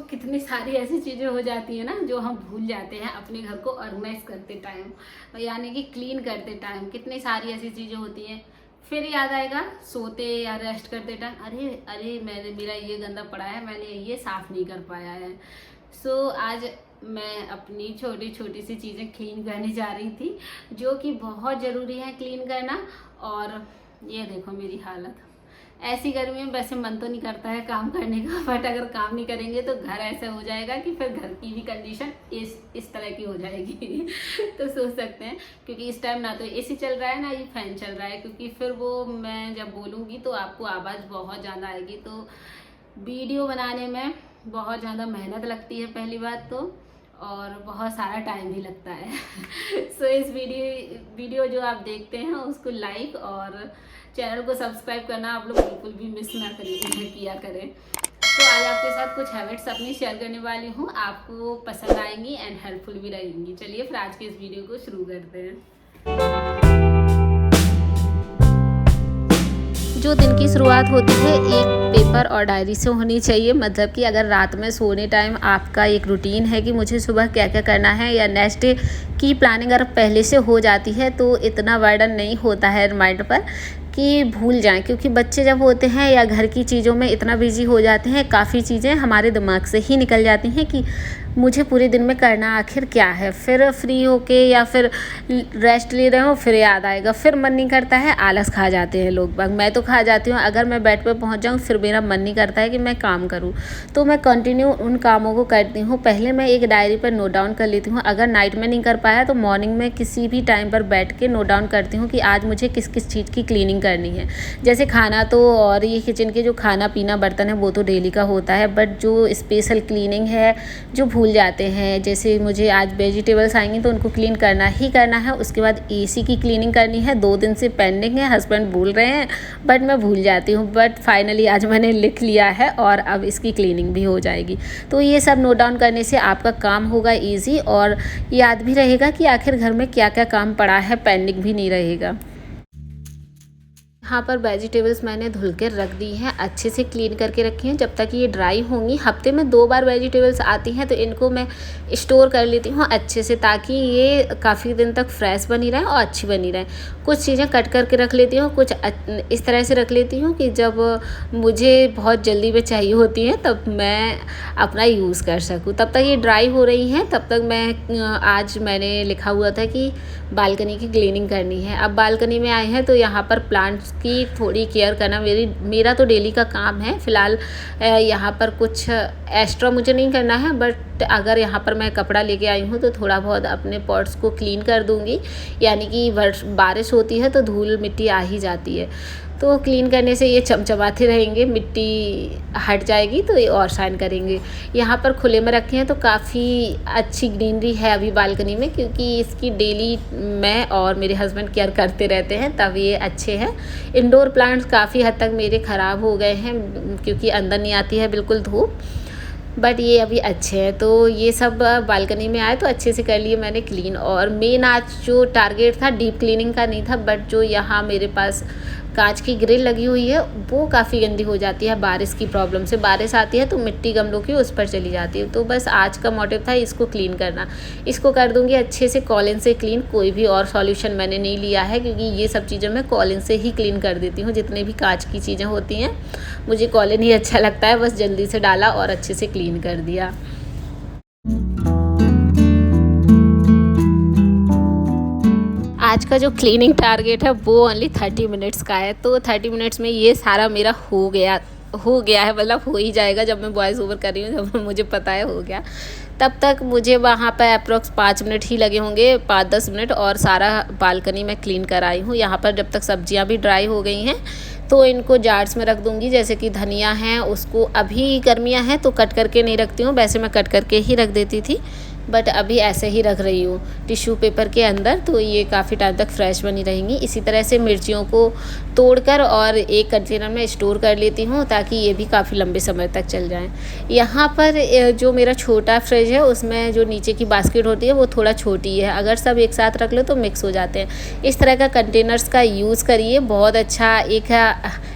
कितनी सारी ऐसी चीज़ें हो जाती है ना जो हम भूल जाते हैं अपने घर को ऑर्गेनाइज करते टाइम, यानी कि क्लीन करते टाइम। कितनी सारी ऐसी चीज़ें होती हैं, फिर याद आएगा सोते या रेस्ट करते टाइम, अरे अरे मेरा ये गंदा पड़ा है, मैंने ये साफ़ नहीं कर पाया है। आज मैं अपनी छोटी छोटी सी चीज़ें क्लीन करने जा रही थी, जो कि बहुत ज़रूरी है क्लीन करना। और ये देखो मेरी हालत, ऐसी गर्मी में वैसे मन तो नहीं करता है काम करने का, बट अगर काम नहीं करेंगे तो घर ऐसा हो जाएगा कि फिर घर की भी कंडीशन इस तरह की हो जाएगी। तो सोच सकते हैं, क्योंकि इस टाइम ना तो एसी चल रहा है ना ये फैन चल रहा है, क्योंकि फिर वो मैं जब बोलूँगी तो आपको आवाज़ बहुत ज़्यादा आएगी। तो वीडियो बनाने में बहुत ज़्यादा मेहनत लगती है पहली बात तो, और बहुत सारा टाइम भी लगता है। इस वीडियो जो आप देखते हैं उसको लाइक और चैनल को सब्सक्राइब करना आप लोग बिल्कुल भी मिस ना किया करें। तो आज आपके साथ कुछ हैबिट्स अपनी शेयर करने वाली हूँ, आपको पसंद आएंगी एंड हेल्पफुल भी रहेंगी। चलिए फिर आज के इस वीडियो को शुरू करते हैं। जो दिन की शुरुआत होती है एक पेपर और डायरी से होनी चाहिए। मतलब कि अगर रात में सोने टाइम आपका एक रूटीन है कि मुझे सुबह क्या क्या करना है, या नेक्स्ट डे की प्लानिंग अगर पहले से हो जाती है तो इतना बर्डन नहीं होता है माइंड पर कि भूल जाएं। क्योंकि बच्चे जब होते हैं या घर की चीज़ों में इतना बिजी हो जाते हैं, काफ़ी चीज़ें हमारे दिमाग से ही निकल जाती हैं कि मुझे पूरे दिन में करना आखिर क्या है। फिर फ्री होके या फिर रेस्ट ले रहे हो फिर याद आएगा, फिर मन नहीं करता है, आलस खा जाते हैं लोग बाग। मैं तो खा जाती हूँ, अगर मैं बेड पे पहुँच जाऊँ फिर मेरा मन नहीं करता है कि मैं काम करूँ। तो मैं कंटिन्यू उन कामों को करती हूँ। पहले मैं एक डायरी पर नोट डाउन कर लेती हूँ, अगर नाइट में नहीं कर पाया तो मॉर्निंग में किसी भी टाइम पर बैठ के नोट डाउन करती हूँ कि आज मुझे किस किस चीज़ की क्लीनिंग करनी है। जैसे खाना तो, और ये किचन के जो खाना पीना बर्तन है वो तो डेली का होता है, बट जो स्पेशल क्लीनिंग है जो भूल जाते हैं, जैसे मुझे आज वेजिटेबल्स आएंगी तो उनको क्लीन करना ही करना है। उसके बाद एसी की क्लीनिंग करनी है, 2 दिन से पेंडिंग है, हस्बैंड बोल रहे हैं बट मैं भूल जाती हूँ। बट फाइनली आज मैंने लिख लिया है और अब इसकी क्लीनिंग भी हो जाएगी। तो ये सब नोट डाउन करने से आपका काम होगा ईजी, और याद भी रहेगा कि आखिर घर में क्या क्या काम पड़ा है, पेंडिंग भी नहीं रहेगा। यहाँ पर वेजिटेबल्स मैंने धुल कर रख दी हैं, अच्छे से क्लीन करके रखी हैं जब तक ये ड्राई होंगी। हफ्ते में 2 बार वेजिटेबल्स आती हैं तो इनको मैं स्टोर कर लेती हूँ अच्छे से, ताकि ये काफ़ी दिन तक फ्रेश बनी रहें और अच्छी बनी रहें। कुछ चीज़ें कट करके रख लेती हूँ, कुछ इस तरह से रख लेती हूँ कि जब मुझे बहुत जल्दी में चाहिए होती हैं तब मैं अपना यूज़ कर सकूँ। तब तक ये ड्राई हो रही हैं, तब तक आज मैंने लिखा हुआ था कि बालकनी की क्लीनिंग करनी है। अब बालकनी में आए हैं तो यहाँ पर प्लांट्स की थोड़ी केयर करना मेरा तो डेली का काम है। फ़िलहाल यहाँ पर कुछ एक्स्ट्रा मुझे नहीं करना है, बट अगर यहाँ पर मैं कपड़ा लेके आई हूँ तो थोड़ा बहुत अपने पॉट्स को क्लीन कर दूँगी। यानी कि बारिश होती है तो धूल मिट्टी आ ही जाती है, तो क्लीन करने से ये चमचमाते रहेंगे, मिट्टी हट जाएगी तो ये और शाइन करेंगे। यहाँ पर खुले में रखे हैं तो काफ़ी अच्छी ग्रीनरी है अभी बालकनी में, क्योंकि इसकी डेली मैं और मेरे हस्बैंड केयर करते रहते हैं, तब ये अच्छे हैं। इंडोर प्लांट्स काफ़ी हद तक मेरे ख़राब हो गए हैं क्योंकि अंदर नहीं आती है बिल्कुल धूप, बट ये अभी अच्छे हैं। तो ये सब बालकनी में आए तो अच्छे से कर लिए मैंने क्लीन। और मेन आज जो टारगेट था डीप क्लीनिंग का नहीं था, बट जो यहाँ मेरे पास कांच की ग्रिल लगी हुई है वो काफ़ी गंदी हो जाती है बारिश की प्रॉब्लम से। बारिश आती है तो मिट्टी गमलों की उस पर चली जाती है। तो बस आज का मोटिव था इसको क्लीन करना। इसको कर दूंगी अच्छे से कॉलिन से क्लीन। कोई भी और सॉल्यूशन मैंने नहीं लिया है, क्योंकि ये सब चीज़ें मैं कॉलिन से ही क्लीन कर देती हूँ। जितने भी कांच की चीज़ें होती हैं मुझे कॉलिन ही अच्छा लगता है। बस जल्दी से डाला और अच्छे से क्लीन कर दिया। आज का जो क्लीनिंग टारगेट है वो ओनली 30 मिनट्स का है, तो 30 मिनट्स में ये सारा मेरा हो गया है, मतलब हो ही जाएगा। जब मैं वॉइस ओवर कर रही हूँ जब मुझे पता है हो गया, तब तक मुझे वहाँ पर अप्रोक्स 5 मिनट ही लगे होंगे, 5-10 मिनट, और सारा बालकनी में क्लीन कर आई हूँ। यहाँ पर जब तक सब्जियाँ भी ड्राई हो गई हैं तो इनको जार्स में रख दूँगी। जैसे कि धनिया है, उसको अभी गर्मियाँ हैं तो कट करके नहीं रखती हूँ, वैसे मैं कट करके ही रख देती थी, बट अभी ऐसे ही रख रही हूँ टिश्यू पेपर के अंदर, तो ये काफ़ी टाइम तक फ्रेश बनी रहेंगी। इसी तरह से मिर्चियों को तोड़कर और एक कंटेनर में स्टोर कर लेती हूँ ताकि ये भी काफ़ी लंबे समय तक चल जाएं। यहाँ पर जो मेरा छोटा फ्रिज है उसमें जो नीचे की बास्केट होती है वो थोड़ा छोटी है, अगर सब एक साथ रख लो तो मिक्स हो जाते हैं। इस तरह का कंटेनर्स का यूज़ करिए, बहुत अच्छा एक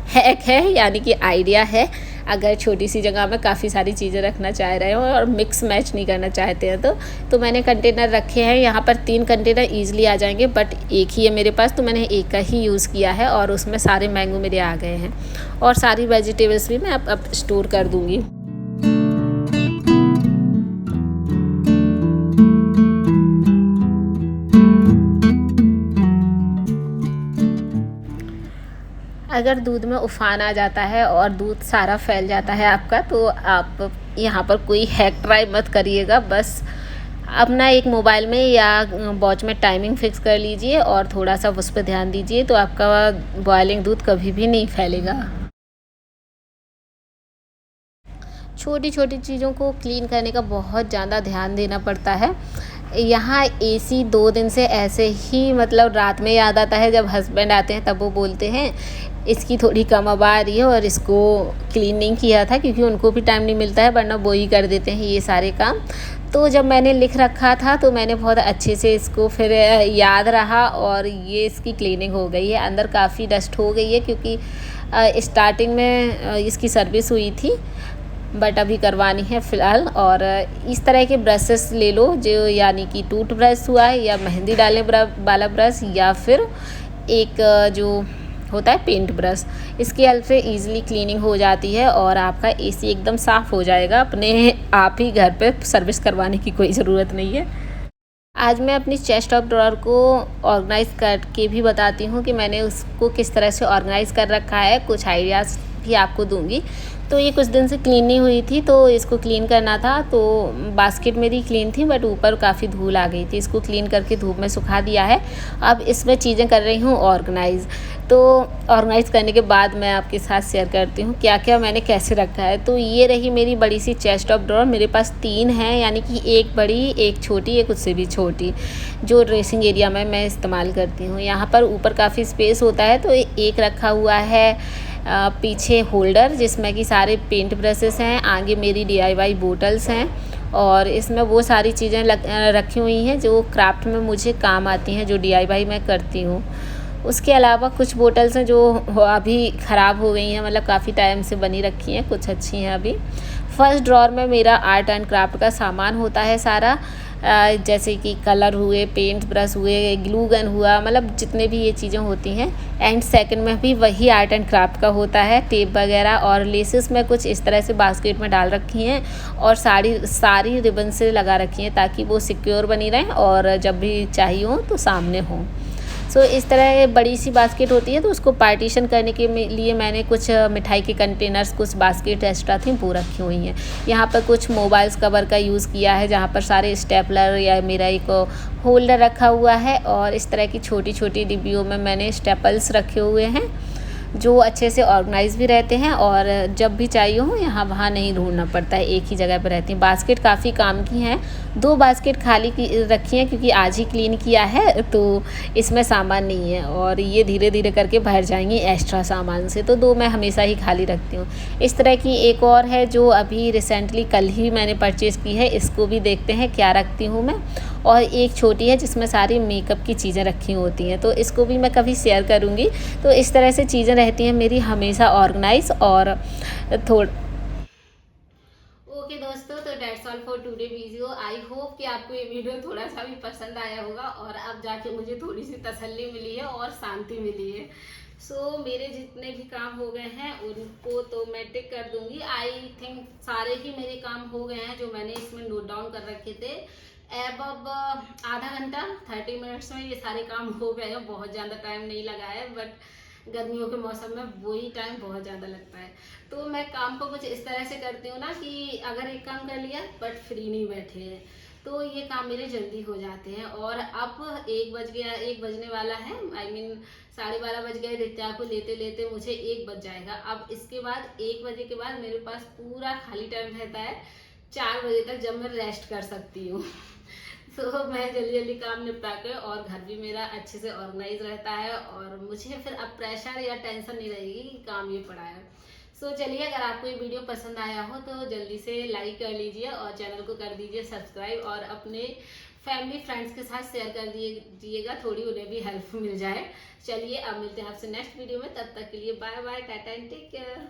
हैक है, यानी कि आइडिया है। अगर छोटी सी जगह में काफ़ी सारी चीज़ें रखना चाह रहे हो और मिक्स मैच नहीं करना चाहते हैं तो मैंने कंटेनर रखे हैं। यहाँ पर 3 कंटेनर ईज़िली आ जाएंगे, बट एक ही है मेरे पास, तो मैंने एक का ही यूज़ किया है और उसमें सारे मैंगो मेरे आ गए हैं और सारी वेजिटेबल्स भी मैं अब स्टोर कर दूँगी। अगर दूध में उफान आ जाता है और दूध सारा फैल जाता है आपका, तो आप यहाँ पर कोई हैक ट्राई मत करिएगा। बस अपना एक मोबाइल में या वॉच में टाइमिंग फिक्स कर लीजिए और थोड़ा सा उस पर ध्यान दीजिए, तो आपका बॉयलिंग दूध कभी भी नहीं फैलेगा। छोटी छोटी चीज़ों को क्लीन करने का बहुत ज़्यादा ध्यान देना पड़ता है। यहाँ एसी 2 दिन से ऐसे ही, मतलब रात में याद आता है जब हस्बैंड आते हैं, तब वो बोलते हैं इसकी थोड़ी कम हवा आ रही है और इसको क्लीन नहीं किया था, क्योंकि उनको भी टाइम नहीं मिलता है, वरना वो ही कर देते हैं ये सारे काम। तो जब मैंने लिख रखा था तो मैंने बहुत अच्छे से इसको फिर याद रहा और ये इसकी क्लीनिंग हो गई है। अंदर काफ़ी डस्ट हो गई है, क्योंकि स्टार्टिंग में इसकी सर्विस हुई थी, बट अभी करवानी है फ़िलहाल। और इस तरह के ब्रशेस ले लो, जो यानी कि टूथ ब्रश हुआ या मेहंदी डालने वाला ब्रश, या फिर एक जो होता है पेंट ब्रश, इसकी हेल्प से ईज़िली क्लीनिंग हो जाती है और आपका एसी एकदम साफ़ हो जाएगा। अपने आप ही घर पे सर्विस करवाने की कोई ज़रूरत नहीं है। आज मैं अपनी चेस्ट ऑफ ड्रॉअर को ऑर्गेनाइज़ करके भी बताती हूँ कि मैंने उसको किस तरह से ऑर्गेनाइज़ कर रखा है। कुछ आइडियाज़ भी आपको दूँगी। तो ये कुछ दिन से क्लीन नहीं हुई थी, तो इसको क्लीन करना था। तो बास्केट मेरी क्लीन थी, बट ऊपर काफ़ी धूल आ गई थी। इसको क्लीन करके धूप में सुखा दिया है। अब इसमें चीज़ें कर रही हूँ ऑर्गेनाइज़। तो ऑर्गेनाइज़ करने के बाद मैं आपके साथ शेयर करती हूँ क्या क्या मैंने कैसे रखा है। तो ये रही मेरी बड़ी सी चेस्ट ऑफ ड्रॉअर। मेरे पास 3 हैं, यानी कि एक बड़ी, एक छोटी, एक उससे भी छोटी, जो ड्रेसिंग एरिया में मैं इस्तेमाल करती हूँ। यहाँ पर ऊपर काफ़ी स्पेस होता है, तो एक रखा हुआ है पीछे होल्डर, जिसमें कि सारे पेंट ब्रशेस हैं। आगे मेरी DIY बोटल्स हैं और इसमें वो सारी चीज़ें रखी हुई हैं जो क्राफ्ट में मुझे काम आती हैं, जो DIY मैं करती हूँ। उसके अलावा कुछ बोटल्स हैं जो अभी ख़राब हो गई हैं, मतलब काफ़ी टाइम से बनी रखी हैं, कुछ अच्छी हैं अभी। फर्स्ट ड्रॉअर में मेरा आर्ट एंड क्राफ्ट का सामान होता है सारा, जैसे कि कलर हुए, पेंट ब्रश हुए, ग्लू गन हुआ, मतलब जितने भी ये चीज़ें होती हैं। एंड सेकंड में भी वही आर्ट एंड क्राफ्ट का होता है, टेप वगैरह और लेसेस में कुछ इस तरह से बास्केट में डाल रखी हैं और सारी रिबन से लगा रखी हैं, ताकि वो सिक्योर बनी रहें और जब भी चाहिए हो तो सामने हो। सो इस तरह बड़ी सी बास्केट होती है, तो उसको पार्टीशन करने के लिए मैंने कुछ मिठाई के कंटेनर्स, कुछ बास्केट एक्स्ट्रा थी वो रखी हुई हैं। यहाँ पर कुछ मोबाइल्स कवर का यूज़ किया है, जहाँ पर सारे स्टेपलर या मेरा एक होल्डर रखा हुआ है, और इस तरह की छोटी छोटी डिब्बियों में मैंने स्टेपल्स रखे हुए हैं, जो अच्छे से ऑर्गेनाइज भी रहते हैं और जब भी चाहिए हो यहाँ वहाँ नहीं ढूंढना पड़ता है, एक ही जगह पर रहती हैं। बास्केट काफ़ी काम की हैं। 2 बास्केट खाली रखी हैं, क्योंकि आज ही क्लीन किया है, तो इसमें सामान नहीं है और ये धीरे धीरे करके भर जाएंगी एक्स्ट्रा सामान से। तो 2 मैं हमेशा ही खाली रखती हूँ। इस तरह की एक और है जो अभी रिसेंटली कल ही मैंने परचेज़ की है, इसको भी देखते हैं क्या रखती हूँ मैं। और एक छोटी है जिसमें सारी मेकअप की चीज़ें रखी होती हैं, तो इसको भी मैं कभी शेयर करूँगी। तो इस तरह से चीज़ें रहती हैं मेरी हमेशा ऑर्गेनाइज। और ओके दोस्तों, तो that's all for today video. I hope कि आपको ये वीडियो थोड़ा सा भी पसंद आया होगा और अब जाके मुझे थोड़ी सी तसल्ली मिली है और शांति मिली है। सो मेरे जितने भी काम हो गए हैं उनको तो मैं टिक कर दूंगी। आई थिंक सारे ही मेरे काम हो गए हैं जो मैंने इसमें नोट डाउन कर रखे थे। अब आधा घंटा 30 मिनट्स में ये सारे काम हो गए हैं। बहुत ज़्यादा टाइम नहीं लगा है, बट गर्मियों के मौसम में वही टाइम बहुत ज़्यादा लगता है। तो मैं काम को कुछ इस तरह से करती हूँ ना कि अगर एक काम कर लिया बट फ्री नहीं बैठे हैं, तो ये काम मेरे जल्दी हो जाते हैं। और अब 1 बज गया, 1 बजने वाला है, I mean 12:30 बज गए। रित्या को लेते लेते मुझे 1 बज जाएगा। अब इसके बाद 1 बजे के बाद मेरे पास पूरा खाली टाइम रहता है 4 बजे तक, जब मैं रेस्ट कर सकती हूँ। तो मैं जल्दी जल्दी काम निपटा के, और घर भी मेरा अच्छे से ऑर्गेनाइज रहता है और मुझे फिर अब प्रेशर या टेंशन नहीं रहेगी कि काम ये पड़ा है। सो चलिए, अगर आपको ये वीडियो पसंद आया हो तो जल्दी से लाइक कर लीजिए और चैनल को कर दीजिए सब्सक्राइब, और अपने फैमिली फ्रेंड्स के साथ शेयर कर दीजिएगा, थोड़ी उन्हें भी हेल्प मिल जाए। चलिए, अब मिलते हैं आपसे नेक्स्ट वीडियो में। तब तक के लिए bye bye, tata and take care.